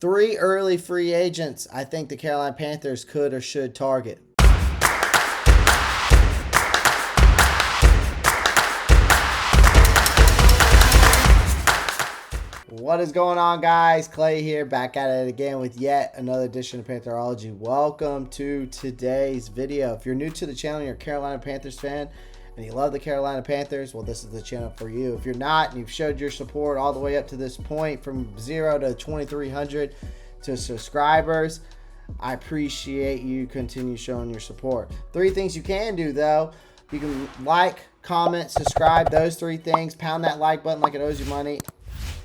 Three early free agents I think the Carolina Panthers could or should target. What is going on, guys? Clay here, back at it again with yet another edition of Pantherology. Welcome to today's video. If you're new to the channel and you're a Carolina Panthers fan and you love the Carolina Panthers, well, this is the channel for you. If you're not and you've showed your support all the way up to this point from 0 to 2,300 to subscribers, I appreciate you continue showing your support. Three things you can do, though. You can like, comment, subscribe, those three things. Pound that like button like it owes you money.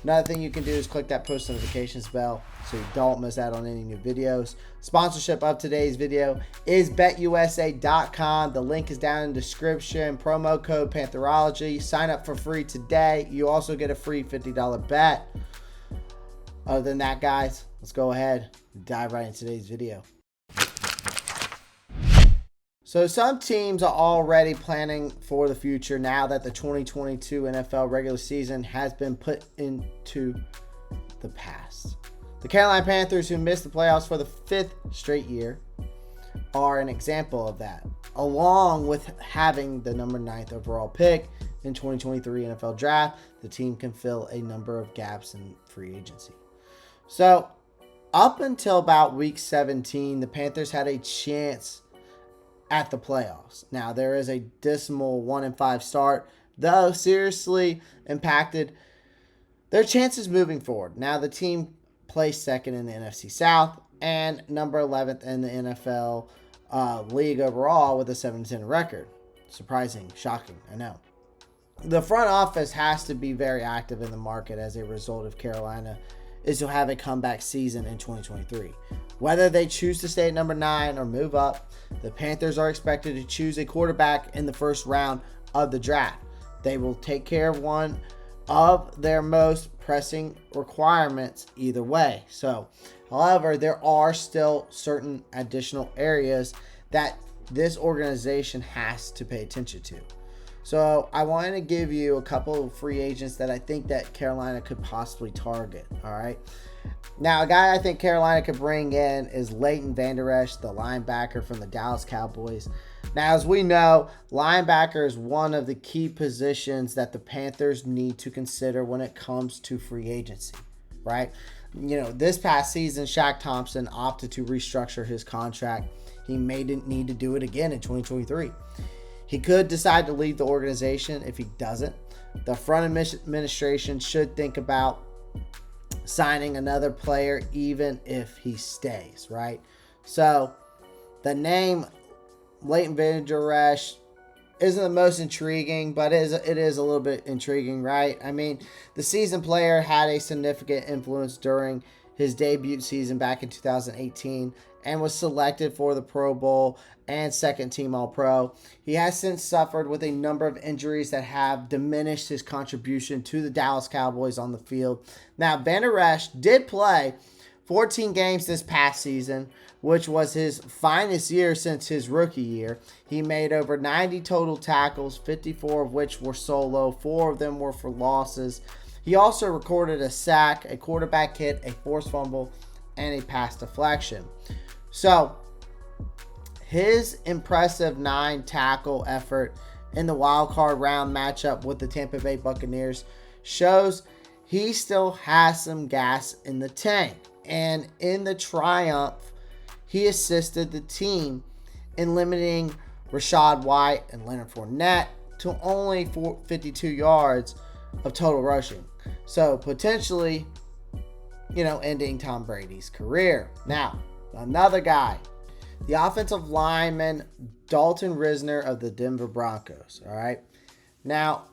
Another thing you can do is click that post notifications bell so you don't miss out on any new videos. Sponsorship of today's video is betusa.com. The link is down in the description. Promo code Pantherology. Sign up for free today. You also get a free $50 bet. Other than that, guys, let's go ahead and dive right into today's video. So some teams are already planning for the future now that the 2022 NFL regular season has been put into the past. The Carolina Panthers, who missed the playoffs for the 5th straight year, are an example of that, along with having the number 9th overall pick in 2023 NFL draft. The team can fill a number of gaps in free agency. So up until about week 17, the Panthers had a chance at the playoffs. Now, there is a dismal 1-5 start, though seriously impacted their chances moving forward. Now, the team placed second in the NFC South and number 11th in the NFL league overall with a 7-10 record. Surprising, shocking, I know. The front office has to be very active in the market as a result of Carolina is to have a comeback season in 2023. Whether they choose to stay at number 9 or move up, the Panthers are expected to choose a quarterback in the first round of the draft. They will take care of one of their most pressing requirements either way. So, however, there are still certain additional areas that this organization has to pay attention to. So I wanted to give you a couple of free agents that I think that Carolina could possibly target. All right. Now, a guy I think Carolina could bring in is Leighton, Vander, Esch, the linebacker from the Dallas Cowboys. Now, as we know, linebacker is one of the key positions that the Panthers need to consider when it comes to free agency, right? You know, this past season, Shaq Thompson opted to restructure his contract. He may need to do it again in 2023. He could decide to leave the organization. If he doesn't, the front administration should think about signing another player even if he stays, right? So the name Leighton Vander Esch isn't the most intriguing, but it is a little bit intriguing, right? I mean, the seasoned player had a significant influence during his debut season back in 2018 and was selected for the Pro Bowl and second team All-Pro. He has since suffered with a number of injuries that have diminished his contribution to the Dallas Cowboys on the field. Now, Vander Esch did play 14 games this past season, which was his finest year since his rookie year. He made over 90 total tackles, 54 of which were solo, 4 of them were for losses. He also recorded a sack, a quarterback hit, a forced fumble, and a pass deflection. So, his impressive 9-tackle effort in the wild card round matchup with the Tampa Bay Buccaneers shows he still has some gas in the tank. And in the triumph, he assisted the team in limiting Rachaad White and Leonard Fournette to only 52 yards of total rushing. So, potentially, ending Tom Brady's career. Now, another guy, the offensive lineman Dalton Risner of the Denver Broncos. All right. Now,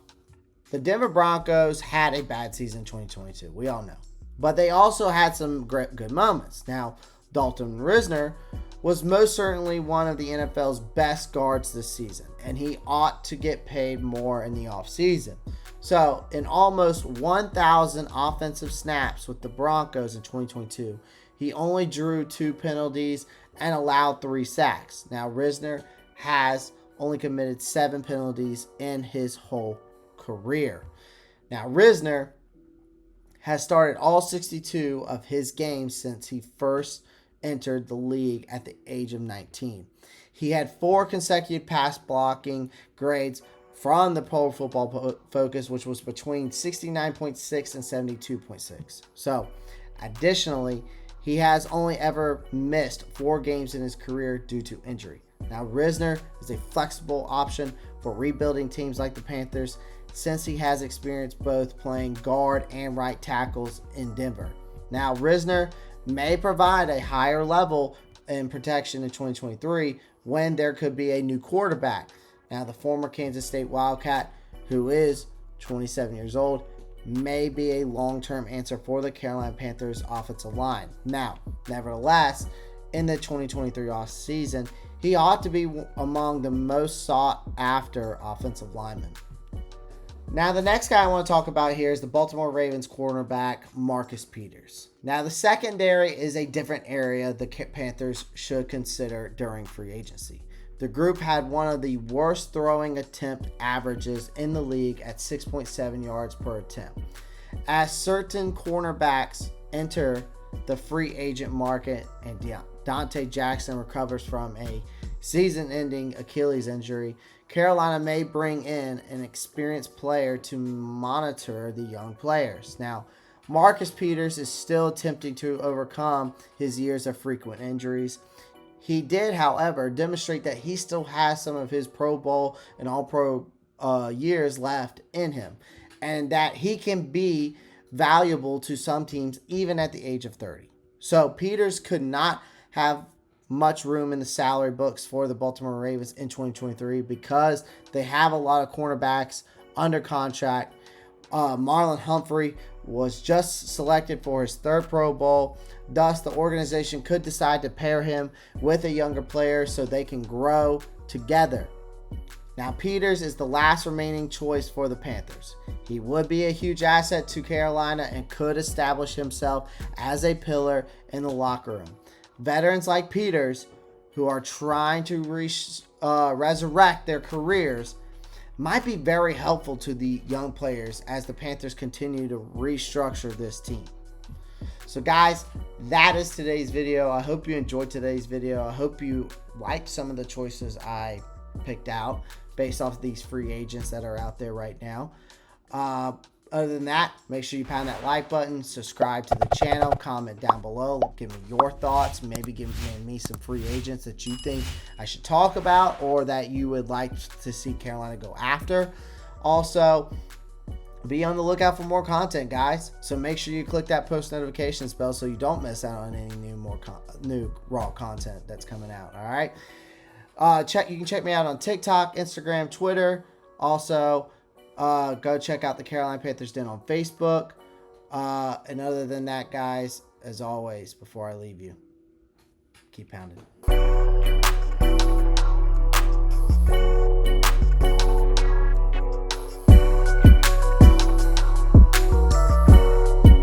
the Denver Broncos had a bad season in 2022. We all know. But they also had some good moments. Now, Dalton Risner was most certainly one of the NFL's best guards this season, and he ought to get paid more in the offseason. So, in almost 1,000 offensive snaps with the Broncos in 2022, he only drew 2 penalties and allowed 3 sacks. Now, Risner has only committed 7 penalties in his whole career. Now, Risner has started all 62 of his games since he first entered the league at the age of 19. He had 4 consecutive pass blocking grades from the Pro Football Focus, which was between 69.6 and 72.6. So, additionally, he has only ever missed 4 games in his career due to injury. Now, Risner is a flexible option for rebuilding teams like the Panthers, since he has experience both playing guard and right tackles in Denver. Now, Risner may provide a higher level in protection in 2023 when there could be a new quarterback. Now, the former Kansas State Wildcat, who is 27 years old, may be a long-term answer for the Carolina Panthers offensive line. Now, nevertheless, in the 2023 offseason, he ought to be among the most sought-after offensive linemen. Now, the next guy I want to talk about here is the Baltimore Ravens cornerback, Marcus Peters. Now, the secondary is a different area the Panthers should consider during free agency. The group had one of the worst throwing attempt averages in the league at 6.7 yards per attempt. As certain cornerbacks enter the free agent market and Dante Jackson recovers from a season-ending Achilles injury, Carolina may bring in an experienced player to monitor the young players. Now, Marcus Peters is still attempting to overcome his years of frequent injuries. He did, however, demonstrate that he still has some of his Pro Bowl and All-Pro years left in him, and that he can be valuable to some teams even at the age of 30. So Peters could not have much room in the salary books for the Baltimore Ravens in 2023 because they have a lot of cornerbacks under contract. Marlon Humphrey was just selected for his 3rd Pro Bowl. Thus, the organization could decide to pair him with a younger player so they can grow together. Now, Peters is the last remaining choice for the Panthers. He would be a huge asset to Carolina and could establish himself as a pillar in the locker room. Veterans like Peters, who are trying to resurrect their careers, might be very helpful to the young players as the Panthers continue to restructure this team. So guys, that is today's video. I hope you enjoyed today's video. I hope you liked some of the choices I picked out based off of these free agents that are out there right now. Other than that, make sure you pound that like button, subscribe to the channel, comment down below, give me your thoughts, maybe give me some free agents that you think I should talk about or that you would like to see Carolina go after. Also, be on the lookout for more content, guys. So make sure you click that post notifications bell so you don't miss out on any new raw content that's coming out. All right. You can check me out on TikTok, Instagram, Twitter. Also, go check out the Carolina Panthers Den on Facebook. And other than that, guys, as always, before I leave you, keep pounding.